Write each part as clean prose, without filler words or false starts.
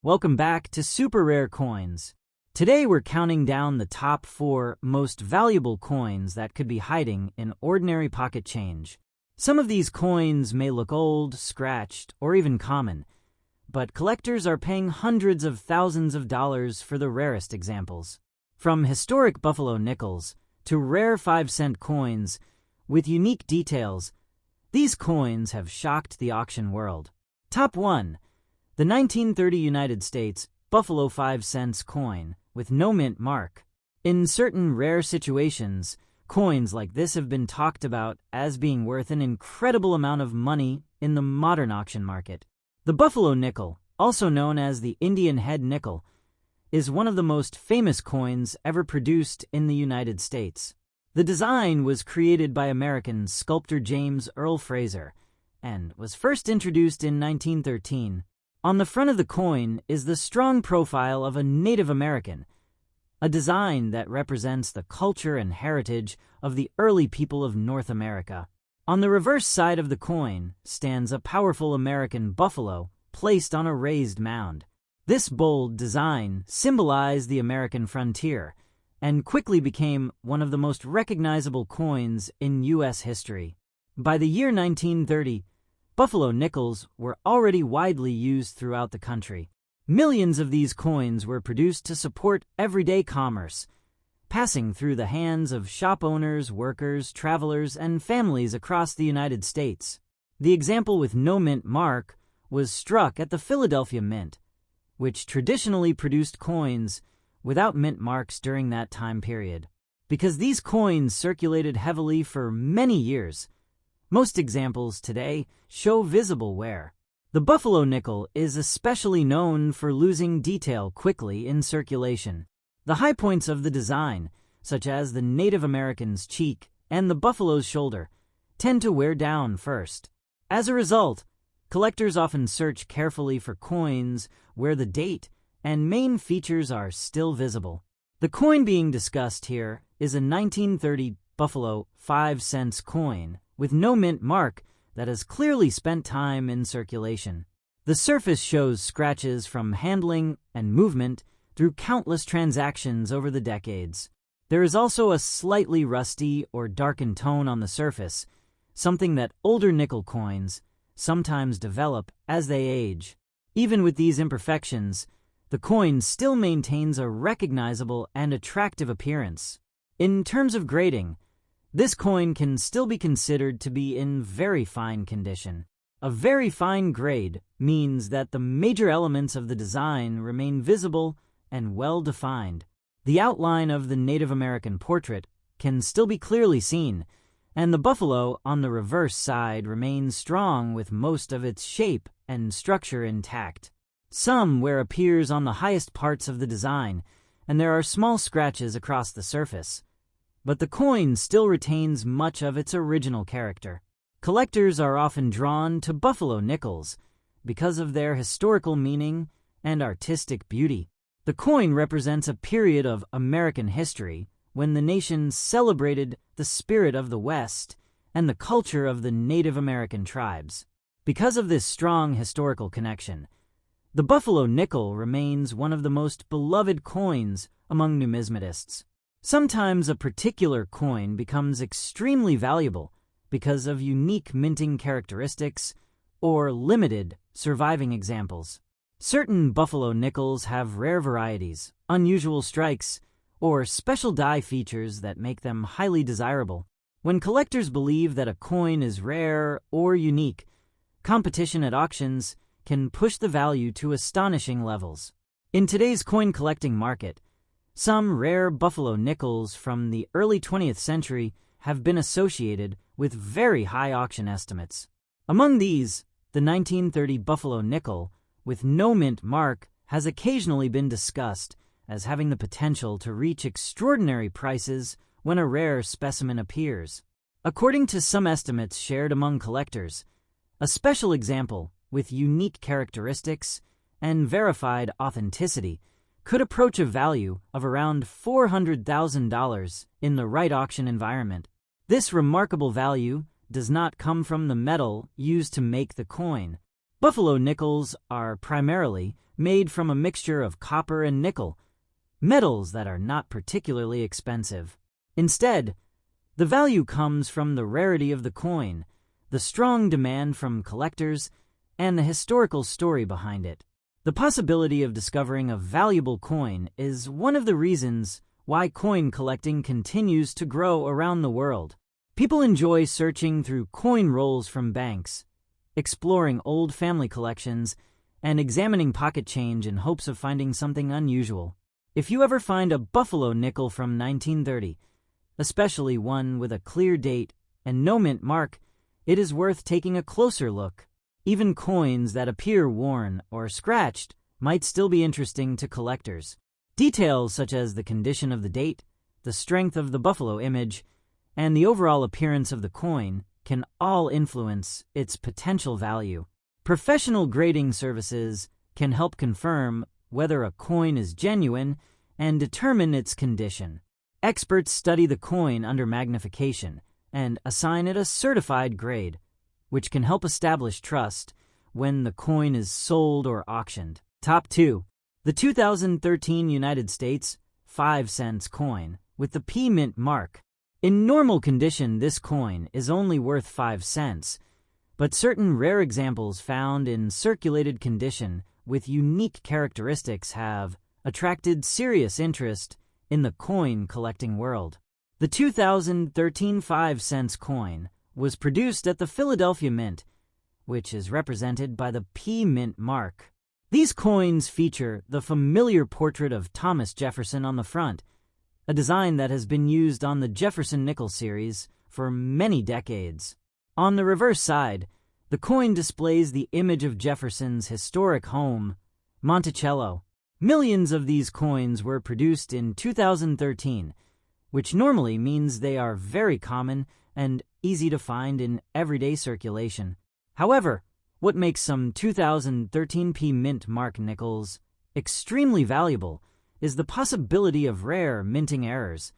Welcome back to Super Rare Coins. Today we're counting down the top 4 most valuable coins that could be hiding in ordinary pocket change. Some of these coins may look old, scratched, or even common, but collectors are paying hundreds of thousands of dollars for the rarest examples. From historic buffalo nickels to rare 5-cent coins with unique details, these coins have shocked the auction world. Top 1. The 1930 United States Buffalo 5 cents coin with no mint mark. In certain rare situations, coins like this have been talked about as being worth an incredible amount of money in the modern auction market. The Buffalo nickel, also known as the Indian head nickel, is one of the most famous coins ever produced in the United States. The design was created by American sculptor James Earl Fraser and was first introduced in 1913. On the front of the coin is the strong profile of a Native American, a design that represents the culture and heritage of the early people of North America. On the reverse side of the coin stands a powerful American buffalo placed on a raised mound. This bold design symbolized the American frontier and quickly became one of the most recognizable coins in U.S. history. By the year 1930, Buffalo nickels were already widely used throughout the country. Millions of these coins were produced to support everyday commerce, passing through the hands of shop owners, workers, travelers, and families across the United States. The example with no mint mark was struck at the Philadelphia Mint, which traditionally produced coins without mint marks during that time period. Because these coins circulated heavily for many years, most examples today show visible wear. The Buffalo nickel is especially known for losing detail quickly in circulation. The high points of the design, such as the Native American's cheek and the buffalo's shoulder, tend to wear down first. As a result, collectors often search carefully for coins where the date and main features are still visible. The coin being discussed here is a 1930 Buffalo 5 cents coin with no mint mark that has clearly spent time in circulation. The surface shows scratches from handling and movement through countless transactions over the decades. There is also a slightly rusty or darkened tone on the surface, something that older nickel coins sometimes develop as they age. Even with these imperfections, the coin still maintains a recognizable and attractive appearance. In terms of grading, this coin can still be considered to be in very fine condition. A very fine grade means that the major elements of the design remain visible and well-defined. The outline of the Native American portrait can still be clearly seen, and the buffalo on the reverse side remains strong with most of its shape and structure intact. Some wear appears on the highest parts of the design, and there are small scratches across the surface, but the coin still retains much of its original character. Collectors are often drawn to buffalo nickels because of their historical meaning and artistic beauty. The coin represents a period of American history when the nation celebrated the spirit of the West and the culture of the Native American tribes. Because of this strong historical connection, the buffalo nickel remains one of the most beloved coins among numismatists. Sometimes a particular coin becomes extremely valuable because of unique minting characteristics or limited surviving examples. Certain buffalo nickels have rare varieties, unusual strikes, or special die features that make them highly desirable. When collectors believe that a coin is rare or unique, competition at auctions can push the value to astonishing levels. In today's coin collecting market, some rare buffalo nickels from the early 20th century have been associated with very high auction estimates. Among these, the 1930 buffalo nickel with no mint mark has occasionally been discussed as having the potential to reach extraordinary prices when a rare specimen appears. According to some estimates shared among collectors, a special example with unique characteristics and verified authenticity could approach a value of around $400,000 in the right auction environment. This remarkable value does not come from the metal used to make the coin, Buffalo nickels are primarily made from a mixture of copper and nickel, metals that are not particularly expensive. Instead, the value comes from the rarity of the coin, the strong demand from collectors, and the historical story behind it. The possibility of discovering a valuable coin is one of the reasons why coin collecting continues to grow around the world. People enjoy searching through coin rolls from banks, exploring old family collections, and examining pocket change in hopes of finding something unusual. If you ever find a Buffalo nickel from 1930, especially one with a clear date and no mint mark, it is worth taking a closer look. Even coins that appear worn or scratched might still be interesting to collectors. Details such as the condition of the date, the strength of the buffalo image, and the overall appearance of the coin can all influence its potential value. Professional grading services can help confirm whether a coin is genuine and determine its condition. Experts study the coin under magnification and assign it a certified grade, which can help establish trust when the coin is sold or auctioned. Top 2. The 2013 United States 5-cent coin with the P Mint mark. In normal condition, this coin is only worth 5 cents, but certain rare examples found in circulated condition with unique characteristics have attracted serious interest in the coin collecting world. The 2013 5-cent coin was produced at the Philadelphia Mint, which is represented by the P Mint mark. These coins feature the familiar portrait of Thomas Jefferson on the front, a design that has been used on the Jefferson nickel series for many decades. On the reverse side, the coin displays the image of Jefferson's historic home, Monticello. Millions of these coins were produced in 2013, which normally means they are very common and easy to find in everyday circulation. However, what makes some 2013 P Mint mark nickels extremely valuable is the possibility of rare minting errors,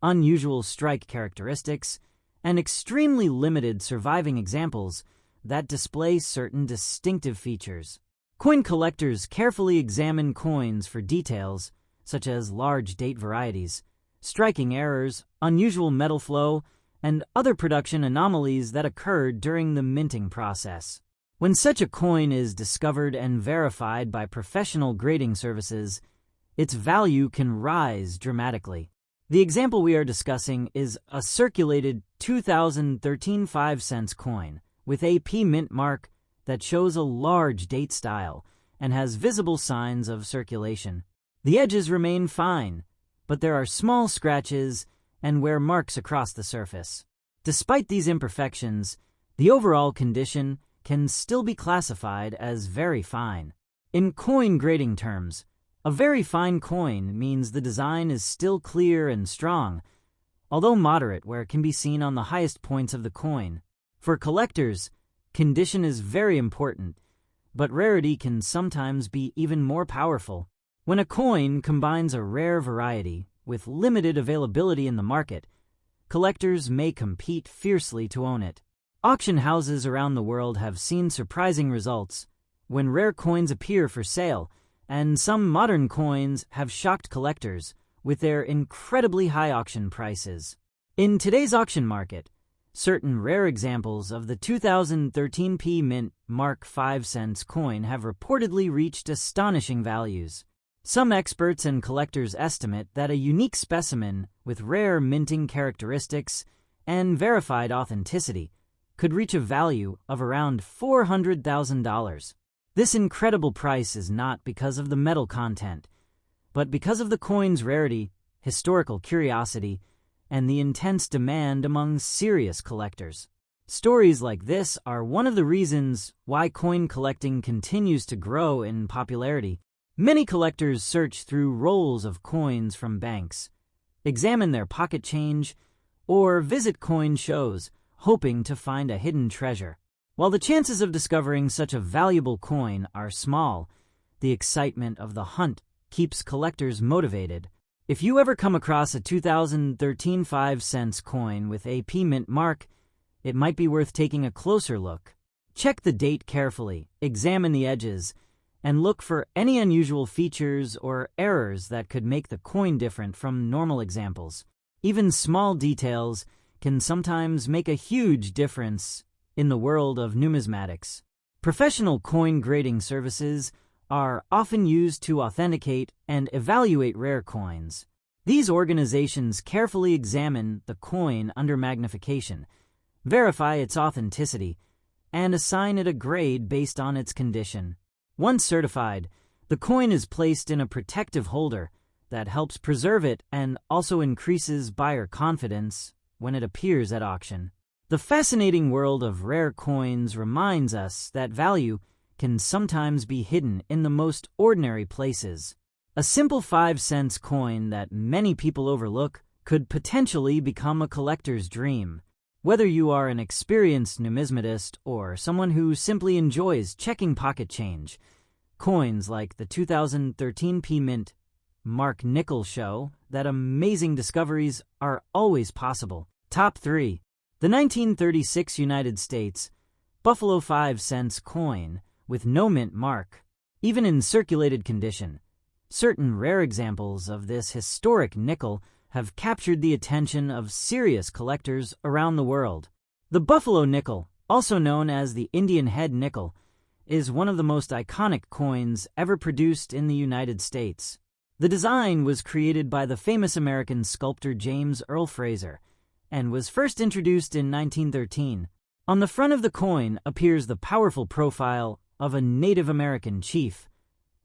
unusual strike characteristics, and extremely limited surviving examples that display certain distinctive features. Coin collectors carefully examine coins for details such as large date varieties, striking errors, unusual metal flow, and other production anomalies that occurred during the minting process. When such a coin is discovered and verified by professional grading services, its value can rise dramatically. The example we are discussing is a circulated 2013 5-cent coin with a P Mint mark that shows a large date style and has visible signs of circulation. The edges remain fine, but there are small scratches and wear marks across the surface. Despite these imperfections, the overall condition can still be classified as very fine. In coin grading terms, a very fine coin means the design is still clear and strong, although moderate where it can be seen on the highest points of the coin. For collectors, condition is very important, but rarity can sometimes be even more powerful. When a coin combines a rare variety with limited availability in the market, collectors may compete fiercely to own it. Auction houses around the world have seen surprising results when rare coins appear for sale, and some modern coins have shocked collectors with their incredibly high auction prices. In today's auction market, certain rare examples of the 2013 P Mint mark 5-cent coin have reportedly reached astonishing values. Some experts and collectors estimate that a unique specimen with rare minting characteristics and verified authenticity could reach a value of around $400,000. This incredible price is not because of the metal content, but because of the coin's rarity, historical curiosity, and the intense demand among serious collectors. Stories like this are one of the reasons why coin collecting continues to grow in popularity. Many collectors search through rolls of coins from banks, examine their pocket change, or visit coin shows, hoping to find a hidden treasure. While the chances of discovering such a valuable coin are small, the excitement of the hunt keeps collectors motivated. If you ever come across a 2013 5-cent coin with a P Mint mark, it might be worth taking a closer look. Check the date carefully, examine the edges, and look for any unusual features or errors that could make the coin different from normal examples. Even small details can sometimes make a huge difference in the world of numismatics. Professional coin grading services are often used to authenticate and evaluate rare coins. These organizations carefully examine the coin under magnification, verify its authenticity, and assign it a grade based on its condition. Once certified, the coin is placed in a protective holder that helps preserve it and also increases buyer confidence when it appears at auction. The fascinating world of rare coins reminds us that value can sometimes be hidden in the most ordinary places. A simple 5-cent coin that many people overlook could potentially become a collector's dream. Whether you are an experienced numismatist or someone who simply enjoys checking pocket change, coins like the 2013 P Mint Mark nickel show that amazing discoveries are always possible. Top 3. The 1936 United States Buffalo 5-cent coin with no mint mark. Even in circulated condition, certain rare examples of this historic nickel have captured the attention of serious collectors around the world. The Buffalo nickel, also known as the Indian head nickel, is one of the most iconic coins ever produced in the United States. The design was created by the famous American sculptor James Earl Fraser and was first introduced in 1913. On the front of the coin appears the powerful profile of a Native American chief,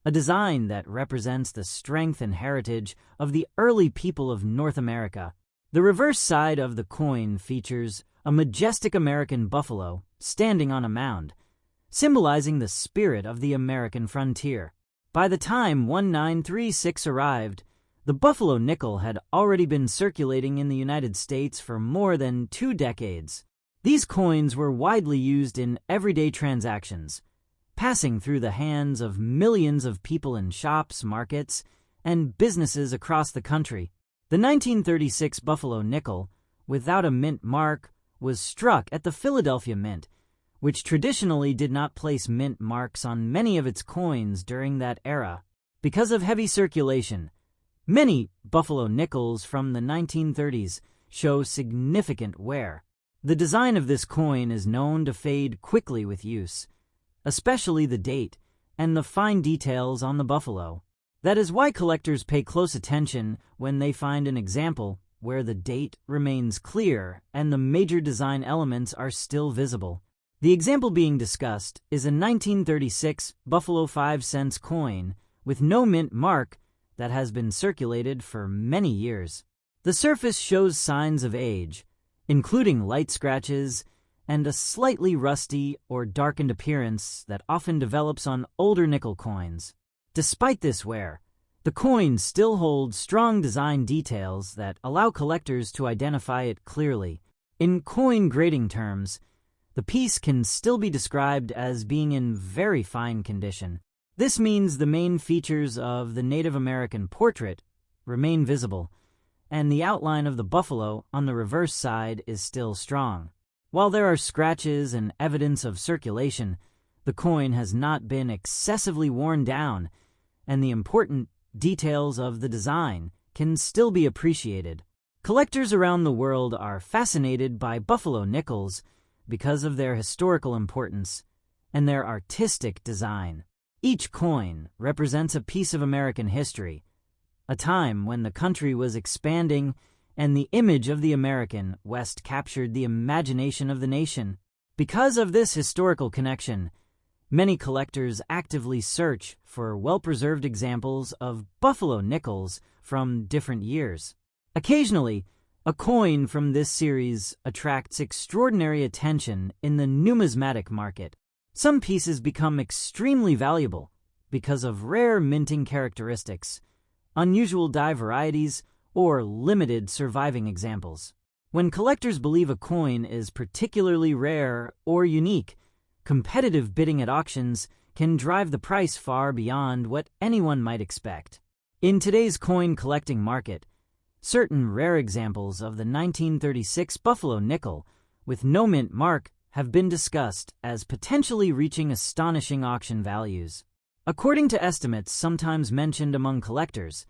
a design that represents the strength and heritage of the early people of North America. The reverse side of the coin features a majestic American buffalo standing on a mound, symbolizing the spirit of the American frontier. By the time 1936 arrived, the Buffalo nickel had already been circulating in the United States for more than 2 decades. These coins were widely used in everyday transactions, passing through the hands of millions of people in shops, markets, and businesses across the country. The 1936 Buffalo nickel, without a mint mark, was struck at the Philadelphia Mint, which traditionally did not place mint marks on many of its coins during that era. Because of heavy circulation, many Buffalo nickels from the 1930s show significant wear. The design of this coin is known to fade quickly with use, especially the date and the fine details on the buffalo. That is why collectors pay close attention when they find an example where the date remains clear and the major design elements are still visible. The example being discussed is a 1936 Buffalo 5-cent coin with no mint mark that has been circulated for many years. The surface shows signs of age, including light scratches and a slightly rusty or darkened appearance that often develops on older nickel coins. Despite this wear, the coin still holds strong design details that allow collectors to identify it clearly. In coin grading terms, the piece can still be described as being in very fine condition. This means the main features of the Native American portrait remain visible, and the outline of the buffalo on the reverse side is still strong. While there are scratches and evidence of circulation, the coin has not been excessively worn down, and the important details of the design can still be appreciated. Collectors around the world are fascinated by Buffalo nickels because of their historical importance and their artistic design. Each coin represents a piece of American history, a time when the country was expanding and the image of the American West captured the imagination of the nation. Because of this historical connection, many collectors actively search for well-preserved examples of Buffalo nickels from different years. Occasionally, a coin from this series attracts extraordinary attention in the numismatic market. Some pieces become extremely valuable because of rare minting characteristics, unusual die varieties, or limited surviving examples. When collectors believe a coin is particularly rare or unique, competitive bidding at auctions can drive the price far beyond what anyone might expect. In today's coin collecting market, certain rare examples of the 1936 Buffalo nickel with no mint mark have been discussed as potentially reaching astonishing auction values. According to estimates sometimes mentioned among collectors,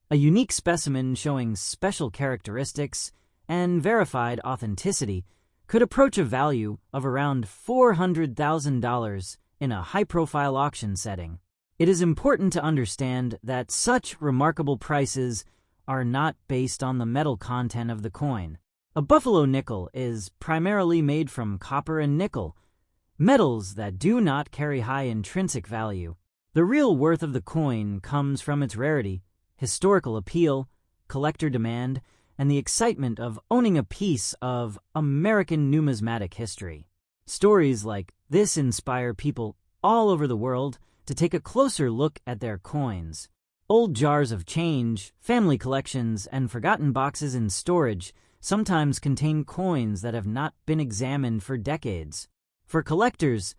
a unique specimen showing special characteristics and verified authenticity could approach a value of around $400,000 in a high-profile auction setting. It is important to understand that such remarkable prices are not based on the metal content of the coin. A buffalo nickel is primarily made from copper and nickel, metals that do not carry high intrinsic value. The real worth of the coin comes from its rarity, historical appeal, collector demand, and the excitement of owning a piece of American numismatic history. Stories like this inspire people all over the world to take a closer look at their coins. Old jars of change, family collections, and forgotten boxes in storage sometimes contain coins that have not been examined for decades. For collectors,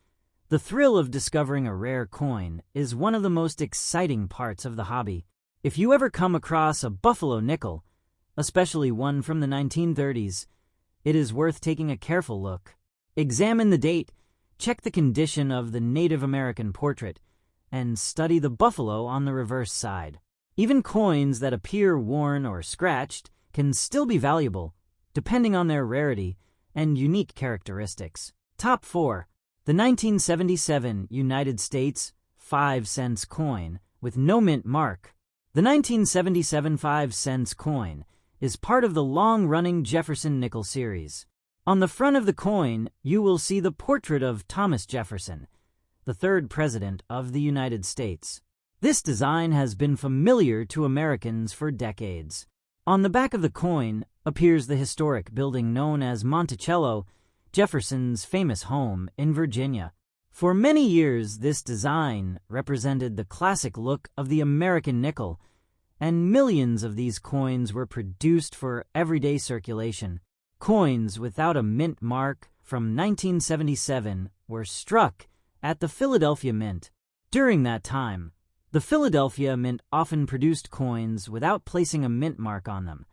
the thrill of discovering a rare coin is one of the most exciting parts of the hobby. If you ever come across a buffalo nickel, especially one from the 1930s, it is worth taking a careful look. Examine the date, check the condition of the Native American portrait, and study the buffalo on the reverse side. Even coins that appear worn or scratched can still be valuable, depending on their rarity and unique characteristics. Top 4. The 1977 United States 5-cents coin with no mint mark. The 1977 5-cents coin is part of the long-running Jefferson nickel series. On the front of the coin, you will see the portrait of Thomas Jefferson, the third president of the United States. This design has been familiar to Americans for decades. On the back of the coin appears the historic building known as Monticello, Jefferson's famous home in Virginia. For many years, this design represented the classic look of the American nickel, and millions of these coins were produced for everyday circulation. Coins without a mint mark from 1977 were struck at the Philadelphia Mint. During that time, the Philadelphia Mint often produced coins without placing a mint mark on them,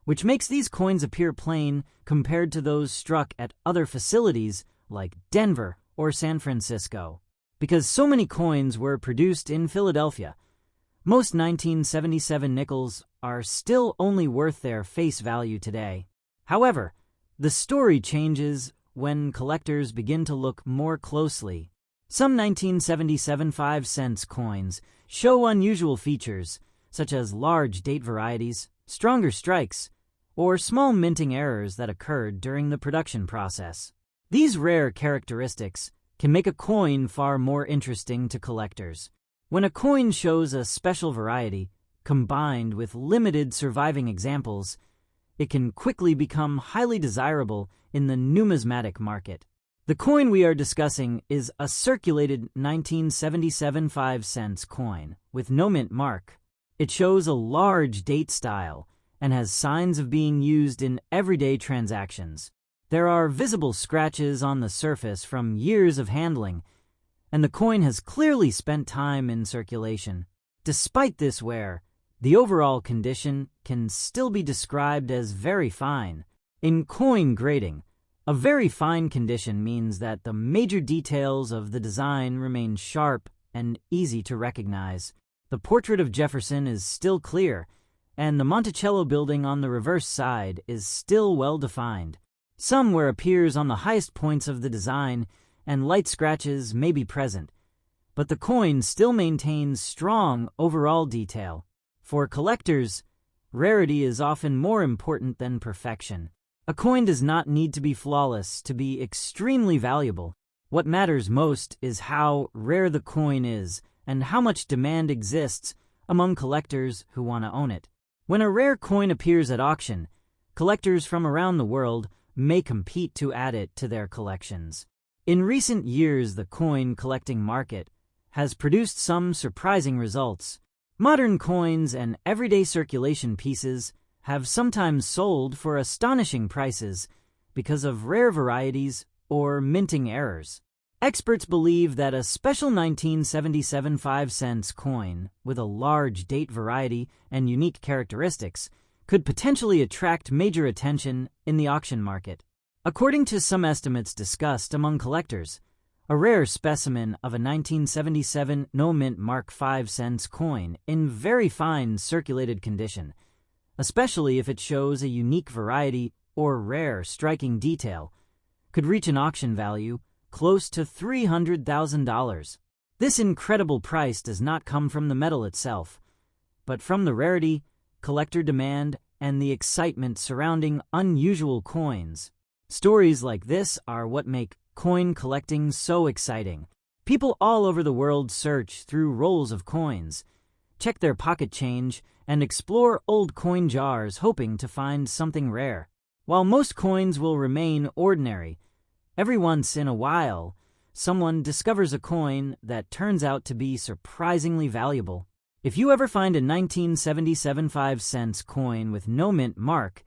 which makes these coins appear plain compared to those struck at other facilities like Denver or San Francisco. Because so many coins were produced in Philadelphia, most 1977 nickels are still only worth their face value today. However, the story changes when collectors begin to look more closely. Some 1977 5-cents coins show unusual features, such as large date varieties, stronger strikes, or small minting errors that occurred during the production process. These rare characteristics can make a coin far more interesting to collectors. When a coin shows a special variety, combined with limited surviving examples, it can quickly become highly desirable in the numismatic market. The coin we are discussing is a circulated 1977 5-cents coin with no mint mark. It shows a large date style and has signs of being used in everyday transactions. There are visible scratches on the surface from years of handling, and the coin has clearly spent time in circulation. Despite this wear, the overall condition can still be described as very fine. In coin grading, a very fine condition means that the major details of the design remain sharp and easy to recognize. The portrait of Jefferson is still clear, and the Monticello building on the reverse side is still well defined. Some wear appears on the highest points of the design, and light scratches may be present, but the coin still maintains strong overall detail. For collectors, rarity is often more important than perfection. A coin does not need to be flawless to be extremely valuable. What matters most is how rare the coin is and how much demand exists among collectors who want to own it. When a rare coin appears at auction, collectors from around the world may compete to add it to their collections. In recent years, the coin collecting market has produced some surprising results. Modern coins and everyday circulation pieces have sometimes sold for astonishing prices because of rare varieties or minting errors. Experts believe that a special 1977 5-cents coin with a large date variety and unique characteristics could potentially attract major attention in the auction market. According to some estimates discussed among collectors, a rare specimen of a 1977 no-mint Mark 5 cents coin in very fine circulated condition, especially if it shows a unique variety or rare striking detail, could reach an auction value close to $300,000. This incredible price does not come from the metal itself, but from the rarity, collector demand, and the excitement surrounding unusual coins. Stories like this are what make coin collecting so exciting. People all over the world search through rolls of coins, check their pocket change, and explore old coin jars hoping to find something rare. While most coins will remain ordinary, every once in a while, someone discovers a coin that turns out to be surprisingly valuable. If you ever find a 1977 5 cents coin with no mint mark,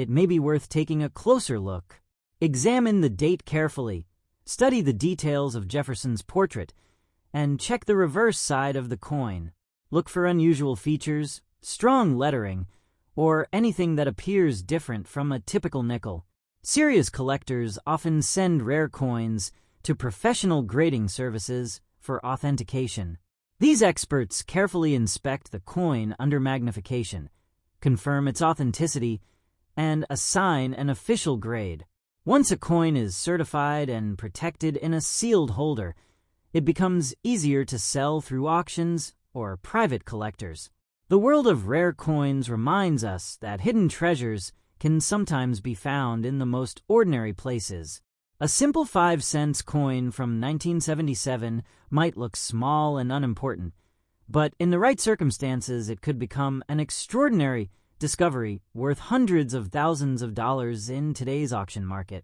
it may be worth taking a closer look. Examine the date carefully, study the details of Jefferson's portrait, and check the reverse side of the coin. Look for unusual features, strong lettering, or anything that appears different from a typical nickel. Serious collectors often send rare coins to professional grading services for authentication. These experts carefully inspect the coin under magnification, confirm its authenticity, and assign an official grade. Once a coin is certified and protected in a sealed holder, it becomes easier to sell through auctions or private collectors. The world of rare coins reminds us that hidden treasures can sometimes be found in the most ordinary places. A simple 5 cents coin from 1977 might look small and unimportant, but in the right circumstances it could become an extraordinary discovery worth hundreds of thousands of dollars in today's auction market.